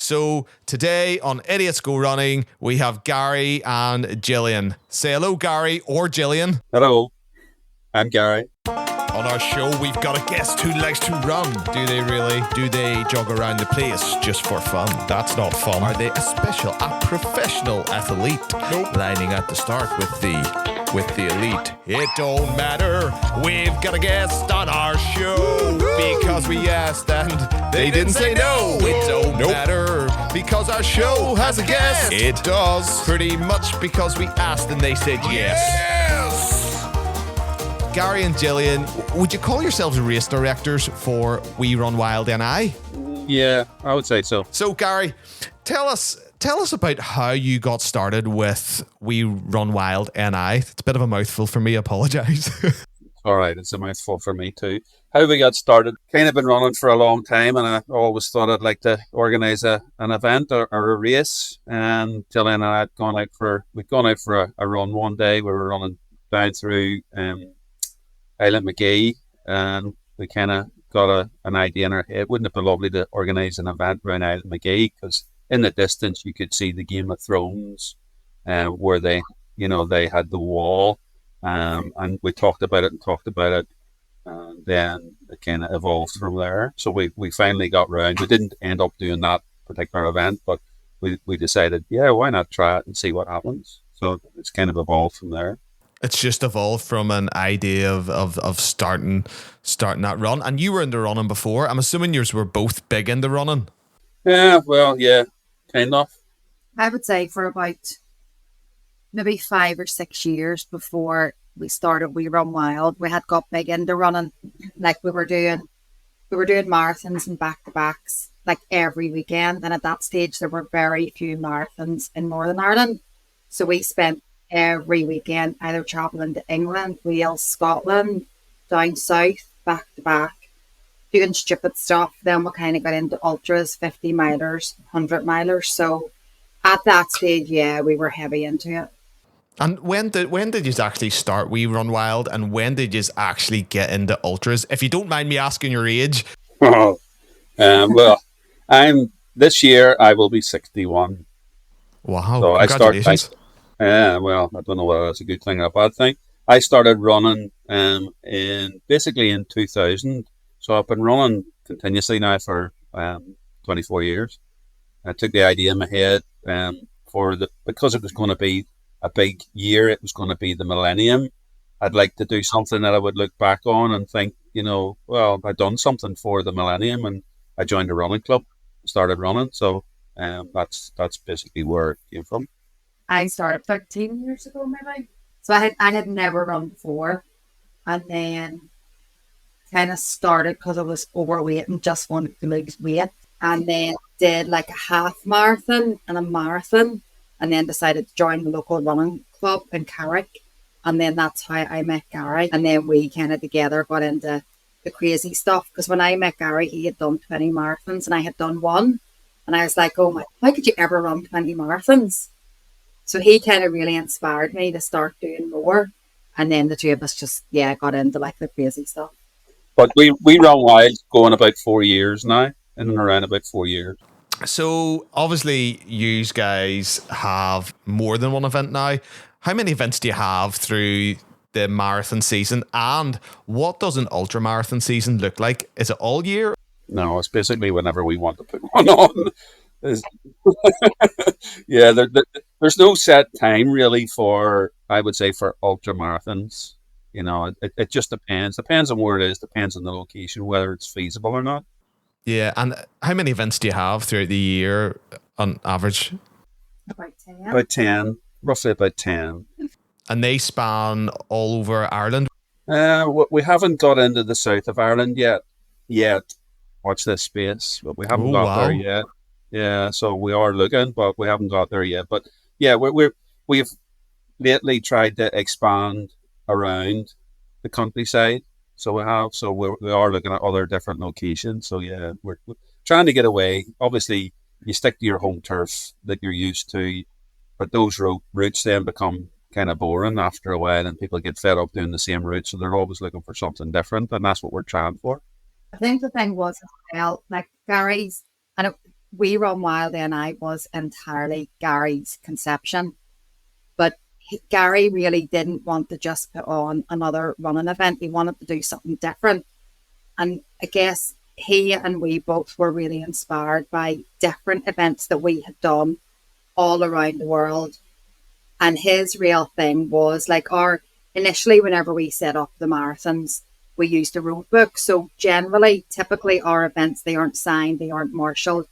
So today on Idiots Go Running, we have Gary and Gillian. Say hello, Gary or Gillian. Hello, I'm Gary. On our show, we've got a guest who likes to run. Do they really? Do they jog around the place just for fun? That's not fun. Are they a professional athlete? Nope. Lining at the start with the elite. It don't matter. We've got a guest on our show because we asked and they didn't say no. It don't matter because our show has a guest. It does. Pretty much because we asked and they said yes. Gary and Gillian, would you call yourselves race directors for We Run Wild NI? Yeah, I would say so. So, Gary, tell us about how you got started with We Run Wild NI. It's a bit of a mouthful for me, apologise. All right, it's a mouthful for me too. How we got started, kind of been running for a long time, and I always thought I'd like to organise an event or a race. And Gillian and I had gone out for a run one day. We were running down through Island McGee, and we kind of got an idea in our head. Wouldn't it be lovely to organise an event around Island McGee? Because in the distance you could see the Game of Thrones, where they had the wall, and we talked about it, and then it kind of evolved from there. So we finally got round. We didn't end up doing that particular event, but we decided, yeah, why not try it and see what happens? So it's kind of evolved from there. It's just evolved from an idea of starting that run. And you were into running before. I'm assuming yours were both big into running. Yeah, well, yeah, kind of. I would say for about maybe 5 or 6 years before we started We Run Wild, we had got big into running. Like we were doing marathons and back-to-backs like every weekend. And at that stage, there were very few marathons in Northern Ireland. So we spent every weekend either travelling to England, Wales, Scotland, down south, back to back, doing stupid stuff. Then we kind of got into ultras, 50 milers, 100 milers. So at that stage, yeah, we were heavy into it. And when did you actually start We Run Wild, and when did you actually get into ultras? If you don't mind me asking your age. Well, this year I will be 61. Wow! So congratulations. Well, I don't know whether that's a good thing or a bad thing. I started running in 2000, so I've been running continuously now for 24 years. I took the idea in my head because it was going to be a big year. It was going to be the millennium. I'd like to do something that I would look back on and think, well, I've done something for the millennium, and I joined a running club, started running. So that's basically where it came from. I started 13 years ago, maybe. So I had never run before, and then kind of started because I was overweight and just wanted to lose weight, and then did like a half marathon and a marathon, and then decided to join the local running club in Carrick, and then that's how I met Gary, and then we kind of together got into the crazy stuff. Because when I met Gary, he had done 20 marathons and I had done one, and I was like, oh my, how could you ever run 20 marathons? So he kind of really inspired me to start doing more. And then the two of us just, got into like the crazy stuff. But we Run Wild going about 4 years now, in and around about 4 years. So obviously you guys have more than one event now. How many events do you have through the marathon season? And what does an ultra marathon season look like? Is it all year? No, it's basically whenever we want to put one on. Yeah, there's no set time really for, I would say, for ultra marathons. It just depends on where it is, depends on the location, whether it's feasible or not. Yeah, and how many events do you have throughout the year on average? About 10. Roughly about 10. And they span all over Ireland? We haven't got into the south of Ireland yet. Watch this space, but we haven't got there yet. Yeah, so we are looking, but we haven't got there yet. But yeah, we've lately tried to expand around the countryside. So we are looking at other different locations. So yeah, we're trying to get away. Obviously, you stick to your home turf that you're used to, but those routes then become kind of boring after a while, and people get fed up doing the same route. So they're always looking for something different, and that's what we're trying for. I think the thing was as well, like Gary's, and We Run Wild NI was entirely Gary's conception, but Gary really didn't want to just put on another running event. He wanted to do something different. And I guess he and we both were really inspired by different events that we had done all around the world. And his real thing was like initially, whenever we set up the marathons, we used a road book. So typically our events, they aren't signed, they aren't marshalled.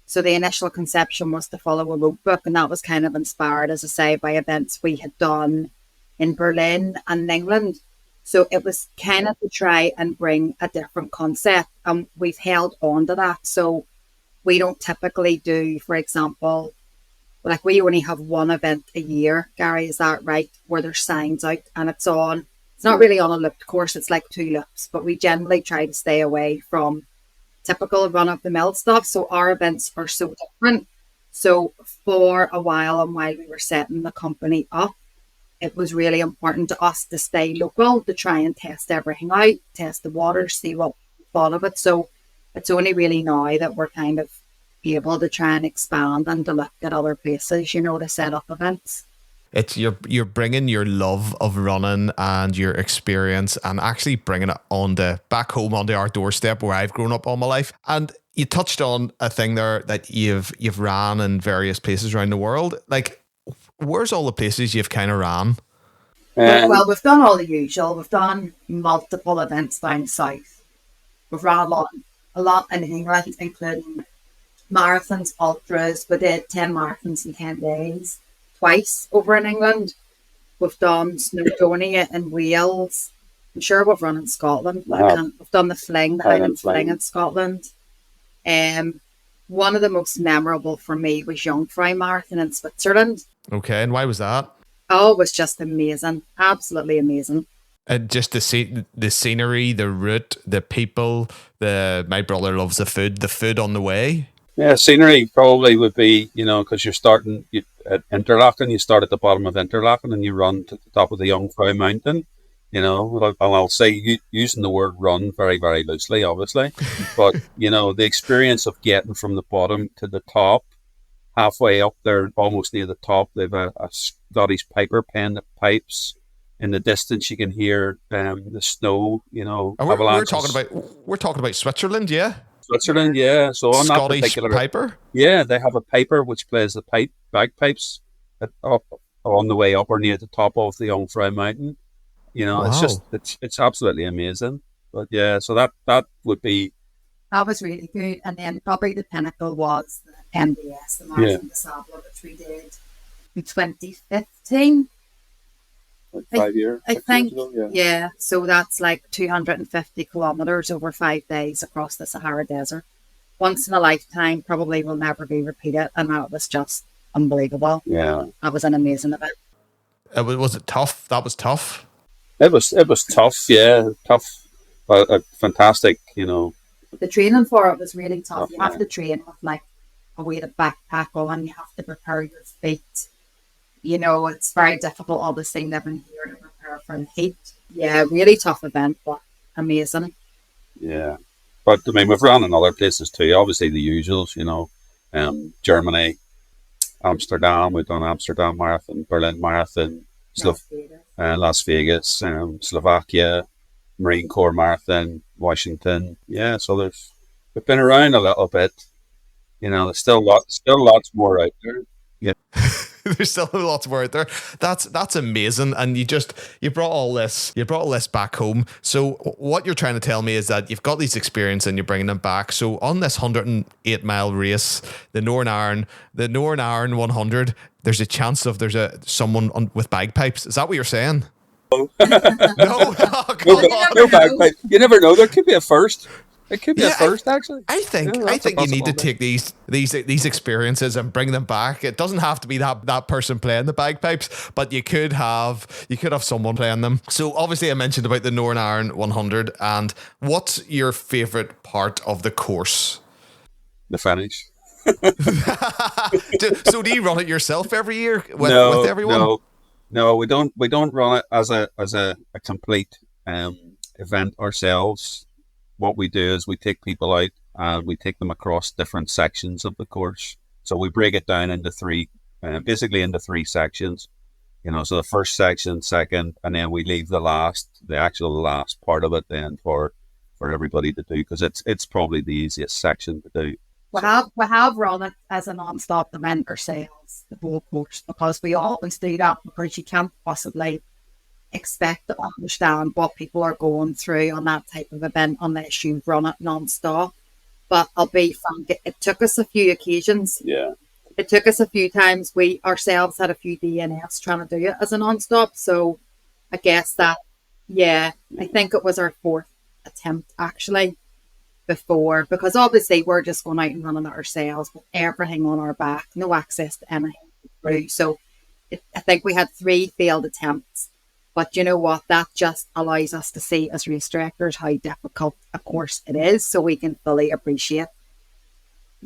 So the initial conception was to follow a road book. And that was kind of inspired, as I say, by events we had done in Berlin and in England. So it was kind of to try and bring a different concept. And we've held on to that. So we don't typically do, for example, like we only have one event a year, Gary, is that right? Where there's signs out and it's not really on a looped course, it's like 2 loops, but we generally try to stay away from typical run-of-the-mill stuff. So our events are so different. So for a while, and while we were setting the company up, it was really important to us to stay local, to try and test everything out, test the waters, see what we thought of it. So it's only really now that we're kind of able to try and expand and to look at other places, to set up events. It's you're bringing your love of running and your experience and actually bringing it back home onto our doorstep where I've grown up all my life. And you touched on a thing there that you've ran in various places around the world. Like, where's all the places you've kind of ran? Well, we've done all the usual. We've done multiple events down south. We've ran a lot in England, including marathons, ultras. We did 10 marathons in 10 days twice over in England. We've done Snowdonia in Wales. I'm sure we've run in Scotland. We've done the Highland Fling in Scotland. One of the most memorable for me was Jungfrau Marathon in Switzerland. Okay, and why was that? Oh, it was just amazing. Absolutely amazing. And just the scenery, the route, the people, my brother loves the food on the way. Yeah, scenery probably would be, because you're starting at Interlaken, you start at the bottom of Interlaken and you run to the top of the Jungfrau Mountain, and I'll say using the word run very, very loosely, obviously, but, the experience of getting from the bottom to the top, halfway up there, almost near the top, they've a Scottish piper playing the pipes. In the distance, you can hear the snow, And avalanches. We're talking about Switzerland, yeah? Switzerland, yeah. So on Scottish that particular piper? Yeah, they have a piper which plays the bagpipes up on the way up or near the top of the Jungfrau Mountain. Wow. It's absolutely amazing. But yeah, so that would be. That was really good. And then probably the pinnacle was the MDS, the Marathon des Sables, which we did in 2015. 5 years, I think. ago, yeah. So that's like 250 kilometers over 5 days across the Sahara Desert. Once in a lifetime, probably will never be repeated. And that was just unbelievable. Yeah. That was an amazing event. Was it tough? That was tough. It was tough, yeah. Tough, but fantastic, The training for it was really tough. You have to train with like a weighted backpack on. You have to prepare your feet. It's very difficult, obviously, living here to prepare for the heat. Yeah, really tough event, but amazing. Yeah. But, I mean, we've run in other places too. Obviously, the usuals, Germany, Amsterdam. We've done Amsterdam Marathon, Berlin Marathon, Las Vegas, Slovakia, Marine Corps Marathon, Washington. Yeah, so we've been around a little bit. There's still lots more out there. Yeah. There's still lots more out there. That's amazing. And you brought all this back home. So what you're trying to tell me is that you've got these experiences and you're bringing them back. So on this 108-mile race, the Norn Iron 100, there's a chance of someone with bagpipes. Is that what you're saying? No. No, no bagpipes. You never know. There could be a first. It could be a first, actually. I think you need to take these experiences and bring them back. It doesn't have to be that person playing the bagpipes, but you could have someone playing them. So obviously I mentioned about the Norn Iron 100, and what's your favourite part of the course? The finish. So do you run it yourself every year with everyone? No, we don't run it as a complete event ourselves. What we do is we take people out and we take them across different sections of the course. So we break it down into basically into three sections. So the first section, second, and then we leave the actual last part of it then for everybody to do, because it's probably the easiest section to do. We have run it as a non-stop event ourselves, the whole course, because we always do that, because you can't possibly expect to understand what people are going through on that type of event unless you run it non-stop. But I'll be frank, it took us a few occasions. Yeah. It took us a few times. We ourselves had a few DNFs trying to do it as a non-stop. So I guess that, I think it was our fourth attempt actually before, because obviously we're just going out and running it ourselves with everything on our back, no access to anything through. So I think we had 3 failed attempts. But you know what? That just allows us to see as race directors how difficult a course it is, so we can fully appreciate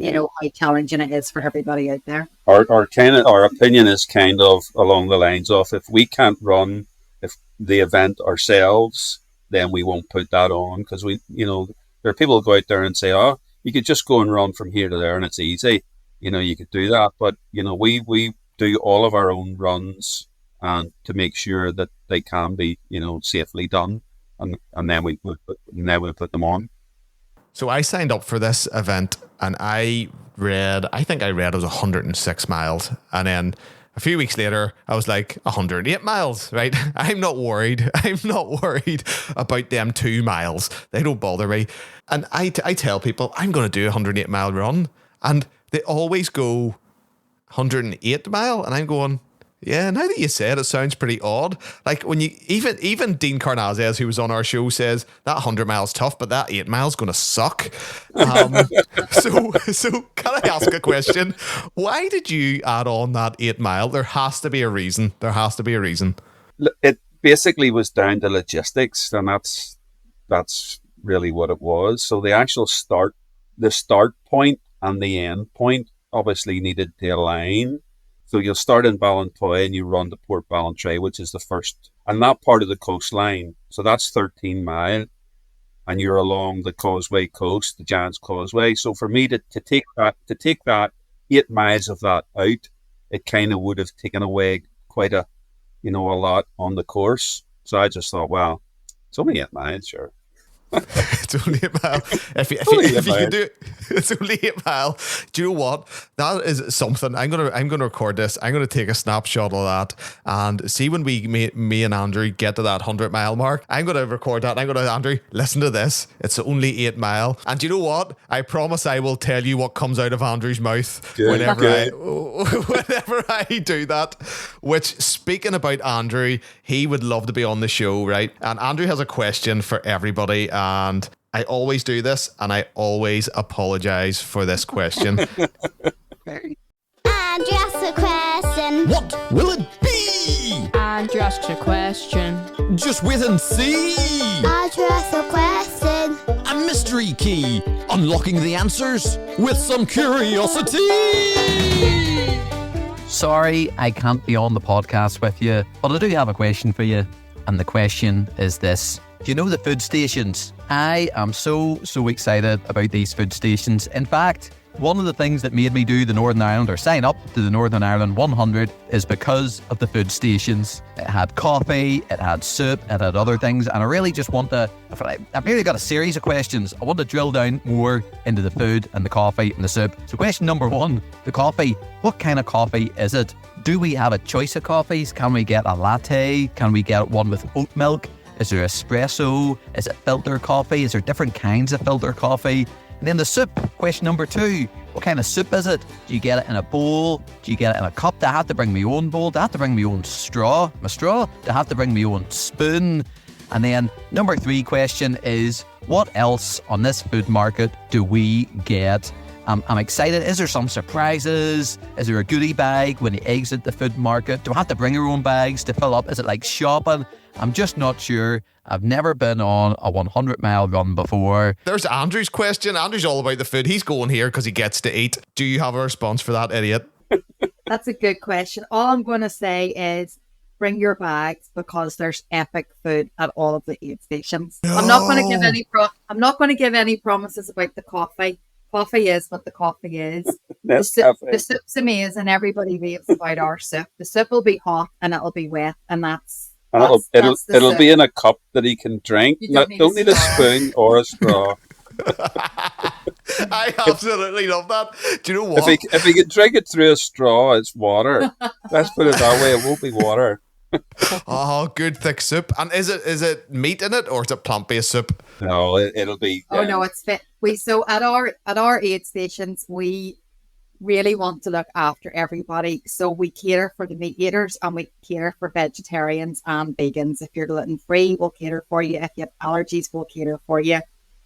how challenging it is for everybody out there. Our opinion is kind of along the lines of, if we can't run the event ourselves, then we won't put that on, because there are people who go out there and say, oh, you could just go and run from here to there and it's easy. You could do that, but we do all of our own runs and to make sure that they can be safely done, and then we put them on. So I signed up for this event and I think I read it was 106 miles. And then a few weeks later, I was like 108 miles, right? I'm not worried. I'm not worried about them 2 miles. They don't bother me. And I tell people I'm going to do a 108 mile run, and they always go 108 mile. And I'm going, yeah, now that you say it sounds pretty odd. Like when you even Dean Carnazes, who was on our show, says that 100 miles tough, but that 8 miles going to suck. So can I ask a question? Why did you add on that 8 mile? There has to be a reason. It basically was down to logistics, and that's really what it was. So the actual start point and the end point obviously needed to align. So you'll start in Ballantoy and you run to Port Ballantrae, which is the first, and that part of the coastline. So that's 13 mile, and you're along the Causeway coast, the Giant's Causeway. So for me to take that 8 miles of that out, it kind of would have taken away quite a lot on the course. So I just thought, well, it's only 8 miles, sure. It's only a mile. If you can do it, it's only 8 mile. Do you know what? That is something. I'm gonna record this. I'm gonna take a snapshot of that and see when me and Andrew get to that 100 mile mark. I'm gonna record that. I'm gonna, Andrew, listen to this. It's only 8 mile. And do you know what? I promise I will tell you what comes out of Andrew's mouth whenever I do that. Which, speaking about Andrew, he would love to be on the show, right? And Andrew has a question for everybody. And I always do this, and I always apologize for this question. Andrew asks a question. What will it be? Andrew asks a question. Just wait and see. Andrew asks a question. A mystery key, unlocking the answers with some curiosity. Sorry, I can't be on the podcast with you, but I do have a question for you. And the question is this. Do you know the food stations? I am so excited about these food stations. In fact, one of the things that made me do the Northern Ireland or sign up to the Northern Ireland 100 is because of the food stations. It had coffee, it had soup, it had other things, and I really just want to, I've really got a series of questions. I want to drill down more into the food and the coffee and the soup. So question number 1, the coffee. What kind of coffee is it? Do we have a choice of coffees? Can we get a latte? Can we get one with oat milk? Is there espresso? Is it filter coffee? Is there different kinds of filter coffee? And then the soup, question number 2. What kind of soup is it? Do you get it in a bowl? Do you get it in a cup? Do I have to bring my own bowl? Do I have to bring my own straw? My straw? Do I have to bring my own spoon? And then number 3 question is, what else on this food market do we get? I'm excited. Is there some surprises? Is there a goodie bag when you exit the food market? Do I have to bring your own bags to fill up? Is it like shopping? I'm just not sure. I've never been on a 100 mile run before. There's Andrew's question. Andrew's all about the food. He's going here because he gets to eat. Do you have a response for that, idiot? That's a good question. All I'm going to say is bring your bags because there's epic food at all of the aid stations. I'm not going to give any promises about the coffee. Coffee is what the coffee is. The soup's amazing. Everybody raves about our soup. The soup will be hot and it'll be wet, and it'll be in a cup that he can drink. Don't need a spoon or a straw. I absolutely love that. Do you know what? If he can drink it through a straw, it's water. Let's put it that way. It won't be water. Oh, good thick soup. And is it meat in it or is it plant-based soup? No, it'll be. Oh no, it's fit. So at our aid stations, we really want to look after everybody. So we cater for the meat eaters and we cater for vegetarians and vegans. If you're gluten free, we'll cater for you. If you have allergies, we'll cater for you.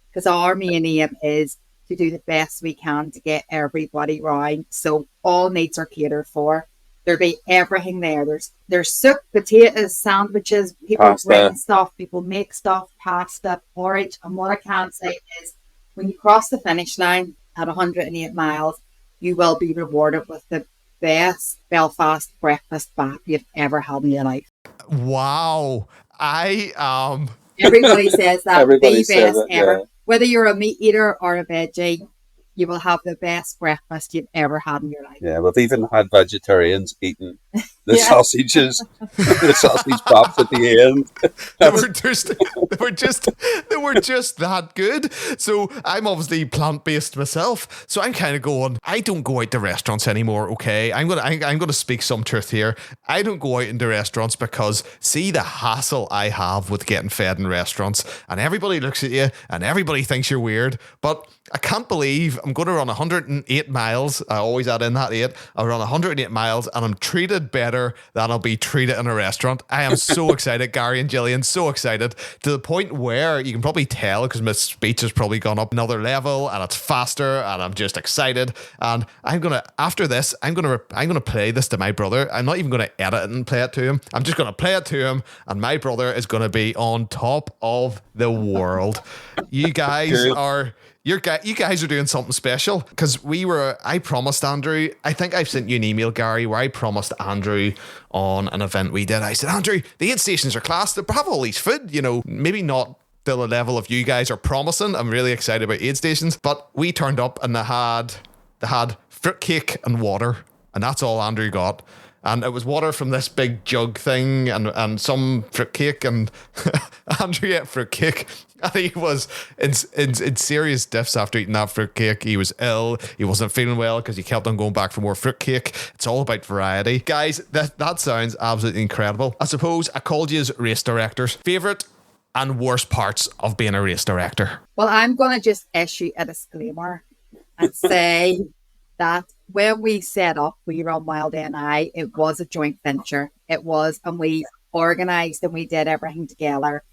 Because our main aim is to do the best we can to get everybody round. So all needs are catered for. There'll be everything there. There's soup, potatoes, sandwiches, people bring stuff, people make stuff, pasta, porridge. And what I can say is when you cross the finish line at 108 miles, you will be rewarded with the best Belfast breakfast bap you've ever had in your life. Wow. Everybody says that. Everybody the says best it, ever. yeah. Whether you're a meat eater or a veggie, you will have the best breakfast you've ever had in your life. Yeah, we've even had vegetarians eating the sausages, the sausage pops at the end. They were just that good. So I'm obviously plant-based myself. So I'm kind of going, I don't go out to restaurants anymore, okay? I'm gonna speak some truth here. I don't go out into restaurants because see the hassle I have with getting fed in restaurants, and everybody looks at you and everybody thinks you're weird. But I can't believe I'm going to run 108 miles. I always add in that 8. I'll run 108 miles and I'm treated better than I'll be treated in a restaurant. I am so excited, Gary and Gillian, so excited to the point where you can probably tell because my speech has probably gone up another level and it's faster and I'm just excited. And after this, I'm gonna play this to my brother. I'm not even going to edit it and play it to him. I'm just going to play it to him and my brother is going to be on top of the world. You guys are... You guys are doing something special because I promised Andrew, I think I've sent you an email, Gary, where I promised Andrew on an event we did. I said, Andrew, the aid stations are class. They have all these food, maybe not to the level of you guys are promising. I'm really excited about aid stations, but we turned up and they had fruitcake and water, and that's all Andrew got. And it was water from this big jug thing and some fruitcake, and Andrew ate fruitcake. And he was in serious diffs after eating that fruitcake. He was ill. He wasn't feeling well because he kept on going back for more fruitcake. It's all about variety. Guys, that sounds absolutely incredible. I suppose I called you as race directors. Favourite and worst parts of being a race director? Well, I'm going to just issue a disclaimer and say that when we set up We Run Wild NI, it was a joint venture. It was, and we organised and we did everything together.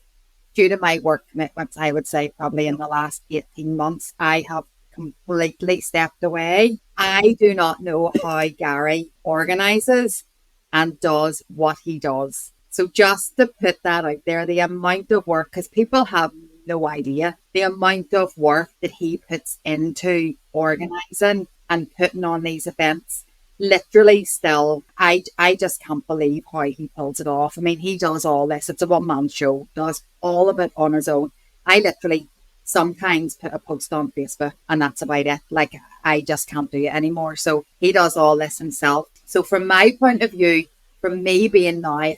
Due to my work commitments, I would say probably in the last 18 months, I have completely stepped away. I do not know how Gary organises and does what he does. So just to put that out there, the amount of work, because people have no idea, the amount of work that he puts into organising and putting on these events. Literally still, I just can't believe how he pulls it off. I mean, he does all this. It's a one-man show, does all of it on his own. I literally sometimes put a post on Facebook and that's about it. Like, I just can't do it anymore. So he does all this himself. So from my point of view, from me being now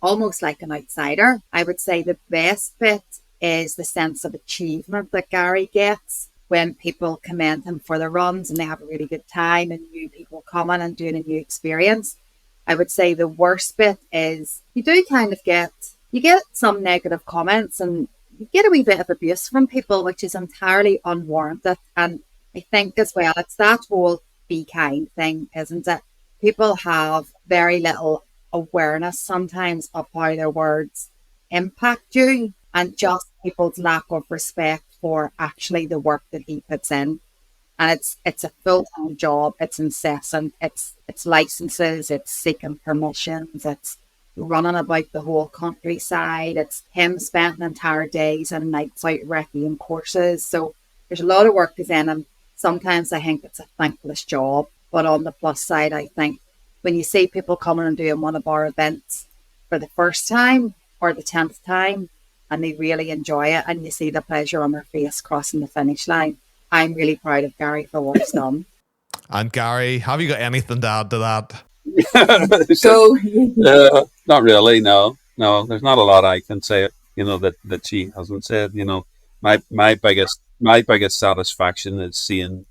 almost like an outsider, I would say the best bit is the sense of achievement that Gary gets when people commend him for the runs and they have a really good time and new people coming and doing a new experience. I would say the worst bit is you do kind of get some negative comments and you get a wee bit of abuse from people, which is entirely unwarranted. And I think as well, it's that whole be kind thing, isn't it? People have very little awareness sometimes of how their words impact you and just people's lack of respect for actually the work that he puts in. And it's a full-time job, it's incessant, it's licenses, it's seeking permissions, it's running about the whole countryside, it's him spending entire days and nights out wrecking courses. So there's a lot of work goes in, and sometimes I think it's a thankless job. But on the plus side, I think when you see people coming and doing one of our events for the first time or the 10th time and they really enjoy it and you see the pleasure on their face crossing the finish line. I'm really proud of Gary for what he's done. And Gary, have you got anything to add to that? So, Not really. No. There's not a lot I can say. That she hasn't said. My biggest satisfaction is seeing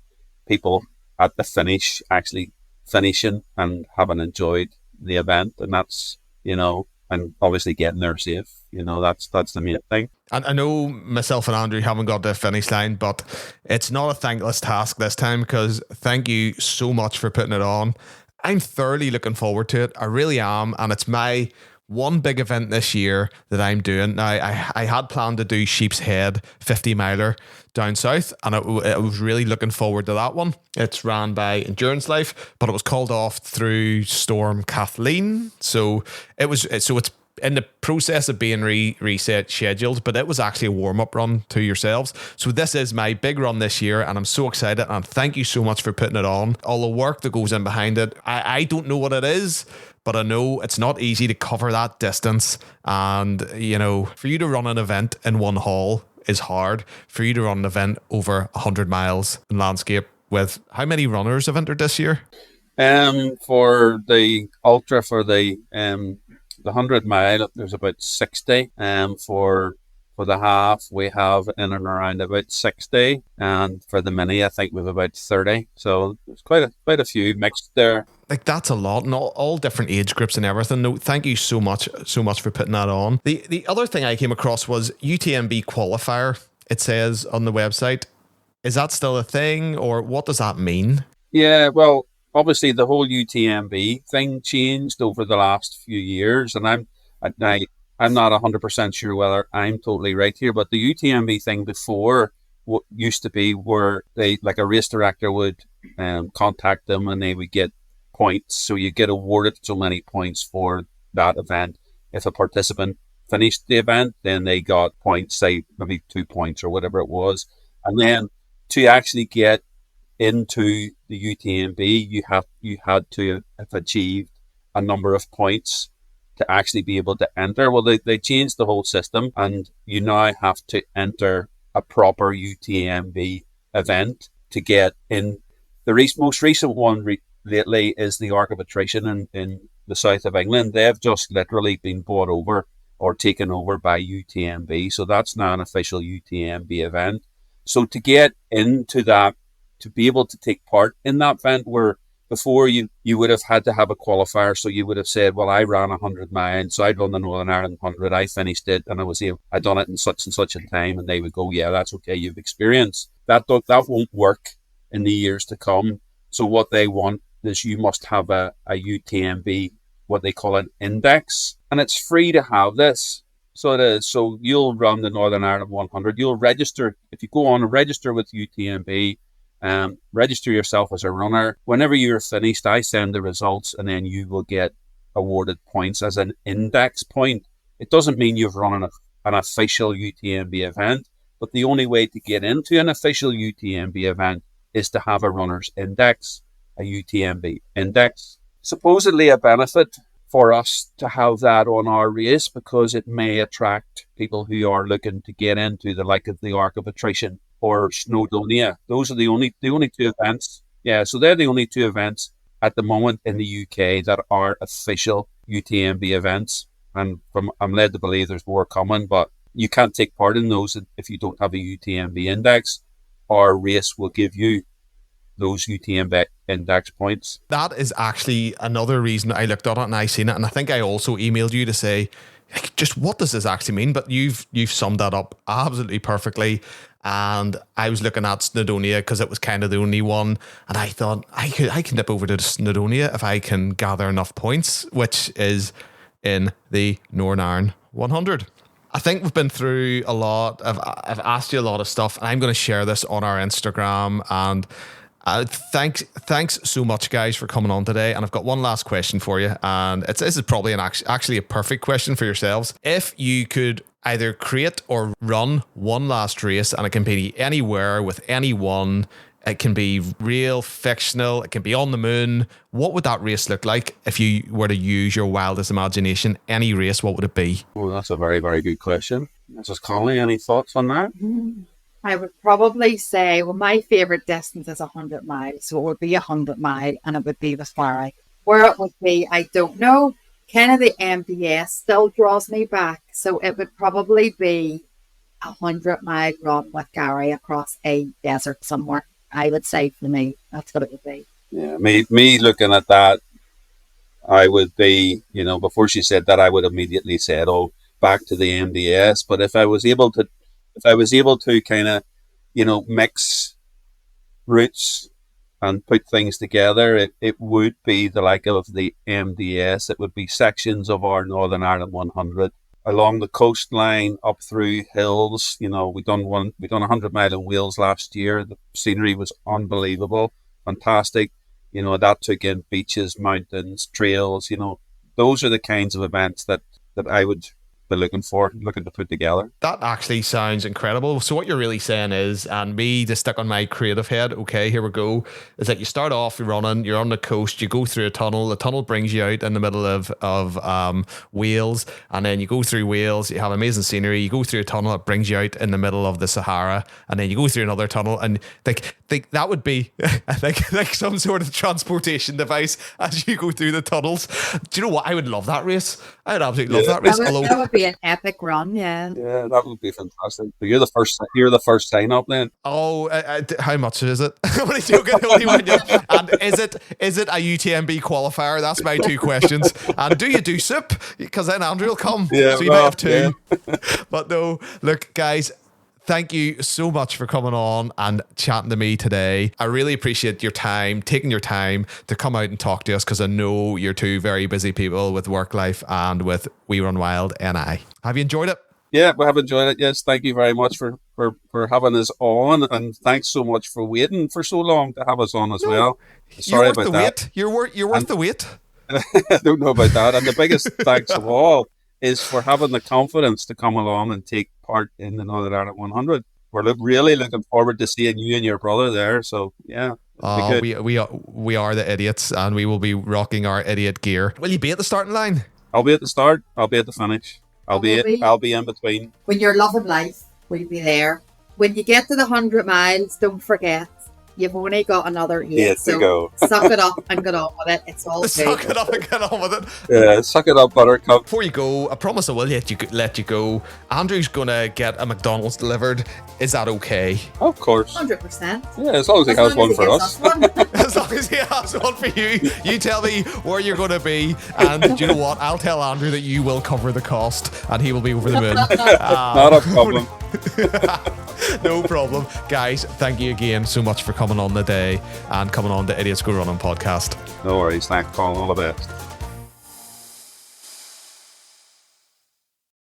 people at the finish actually finishing and having enjoyed the event, and that's and obviously getting there safe. That's the main thing. And I know myself and Andrew haven't got to the finish line, but it's not a thankless task this time because thank you so much for putting it on. I'm thoroughly looking forward to it. I really am. And it's my one big event this year that I'm doing. Now, I had planned to do Sheep's Head 50 miler down south, and I was really looking forward to that one. It's ran by Endurance Life, but it was called off through Storm Kathleen. So it's in the process of being reset scheduled, but it was actually a warm-up run to yourselves. So this is my big run this year, and I'm so excited, and thank you so much for putting it on. All the work that goes in behind it, I don't know what it is, but I know it's not easy to cover that distance. And, for you to run an event in one hall is hard. For you to run an event over 100 miles in landscape with how many runners have entered this year? For the ultra, for the 100 mile, there's about 60. For the half, we have in and around about 60, and for the mini, I think we've about 30. So there's quite a few mixed there. Like, that's a lot, and all different age groups and everything. No, thank you so much for putting that on. The other thing I came across was UTMB qualifier. It says on the website. Is that still a thing, or what does that mean? Yeah, well, obviously the whole UTMB thing changed over the last few years, and I'm not 100% sure whether I'm totally right here, but the UTMB thing before used to be where they, like a race director would contact them and they would get points. So you get awarded so many points for that event. If a participant finished the event, then they got points, say maybe 2 points or whatever it was. And then to actually get into the UTMB, you had to have achieved a number of points to actually be able to enter. Well, they changed the whole system, and you now have to enter a proper UTMB event to get in. The most recent one lately is the Arc of Attrition in the south of England. They've just literally been bought over or taken over by UTMB, so that's now an official UTMB event. So to get into that, to be able to take part in that event, where before you would have had to have a qualifier, so you would have said, well, I ran 100 miles, so I'd run the Northern Ireland 100, I finished it, and I'd done it in such and such a time, and they would go, yeah, that's okay, you've experienced. That won't work in the years to come. So what they want is you must have a UTMB, what they call an index, and it's free to have this. So it is. So you'll run the Northern Ireland 100. You'll register. If you go on and register with UTMB, register yourself as a runner. Whenever you're finished, I send the results, and then you will get awarded points as an index point. It doesn't mean you've run an official UTMB event, but the only way to get into an official UTMB event is to have a runner's index, a UTMB index. Supposedly a benefit for us to have that on our race, because it may attract people who are looking to get into the like of the Arc of Attrition or Snowdonia. Those are the only two events. Yeah, so they're the only two events at the moment in the UK that are official UTMB events. And I'm led to believe there's more coming, but you can't take part in those if you don't have a UTMB index. Our race will give you those UTMB index points. That is actually another reason I looked at it and I seen it, and I think I also emailed you to say, like, just what does this actually mean? But you've summed that up absolutely perfectly. And I was looking at Snowdonia because it was kind of the only one, and I thought I can dip over to Snowdonia if I can gather enough points, which is in the Norn Iron 100. I think we've been through a lot. I've asked you a lot of stuff, and I'm going to share this on our Instagram. And thanks so much, guys, for coming on today. And I've got one last question for you, and this is probably actually a perfect question for yourselves. If you could either create or run one last race, and it can be anywhere with anyone It can be real, fictional. It can be on the moon. What would that race look like if you were to use your wildest imagination? Any race, what would it be? Oh, that's a very, very good question. Mrs. Connolly, any thoughts on that? I would probably say, well, my favourite distance is 100 miles. So it would be 100 mile and it would be the Safari. Where it would be, I don't know. Kind of the MDS still draws me back. So it would probably be 100-mile run with Gary across a desert somewhere. I would say for me, that's what it would be. Yeah, me looking at that, I would be, before she said that, I would immediately said, oh, back to the MDS. But if I was able to kind of, mix routes and put things together, it would be the like of the MDS. It would be sections of our Northern Ireland 100 along the coastline, up through hills. We done 100 mile in Wales last year. The scenery was unbelievable, fantastic. That took in beaches, mountains, trails. Those are the kinds of events that I would be looking to put together. That actually sounds incredible. So what you're really saying is, and me to stick on my creative head, okay, here we go, is that you start off, you're on the coast, you go through a tunnel, the tunnel brings you out in the middle of Wales, and then you go through Wales, you have amazing scenery, you go through a tunnel, it brings you out in the middle of the Sahara, and then you go through another tunnel, and think that would be like some sort of transportation device as you go through the tunnels. Do you know what? I would love that race. I would absolutely love that race. That would be an epic run, yeah. Yeah, that would be fantastic. So you're the first sign up then. Oh, how much is it? I'm only joking. And is it a UTMB qualifier? That's my two questions. And do you do SIP? Because then Andrew will come. Yeah, so you might have two. Yeah. But no, look, guys, thank you so much for coming on and chatting to me today. I really appreciate your time, taking your time to come out and talk to us, because I know you're two very busy people with work life and with We Run Wild NI. Have you enjoyed it? Yeah, we have enjoyed it. Yes, thank you very much for having us on, and thanks so much for waiting for so long to have us on as well. Sorry you're worth about the that. Wait. You're worth the wait. I don't know about that. And the biggest thanks of all is for having the confidence to come along and take part in the Northern Ireland 100. We're really looking forward to seeing you and your brother there. So yeah, we are the idiots, and we will be rocking our idiot gear. Will you be at the starting line? I'll be at the start. I'll be at the finish. I'll be in between. When you're loving life, we'll be there. When you get to the 100 miles, don't forget, you've only got another 8 to go. Suck it up and get on with it. It's all good. Suck it up and get on with it. Yeah, suck it up, buttercup. Before you go, I promise I will let you go. Andrew's gonna get a McDonald's delivered. Is that okay? Of course. 100%. Yeah, as long as he has one for us. As long as he has one for you. You tell me where you're going to be, and do you know what? I'll tell Andrew that you will cover the cost, and he will be over the moon. Not a problem. No problem. Guys, thank you again so much for coming on the day and coming on the Idiots Go Running podcast. No worries. Thanks, Colin. All the best.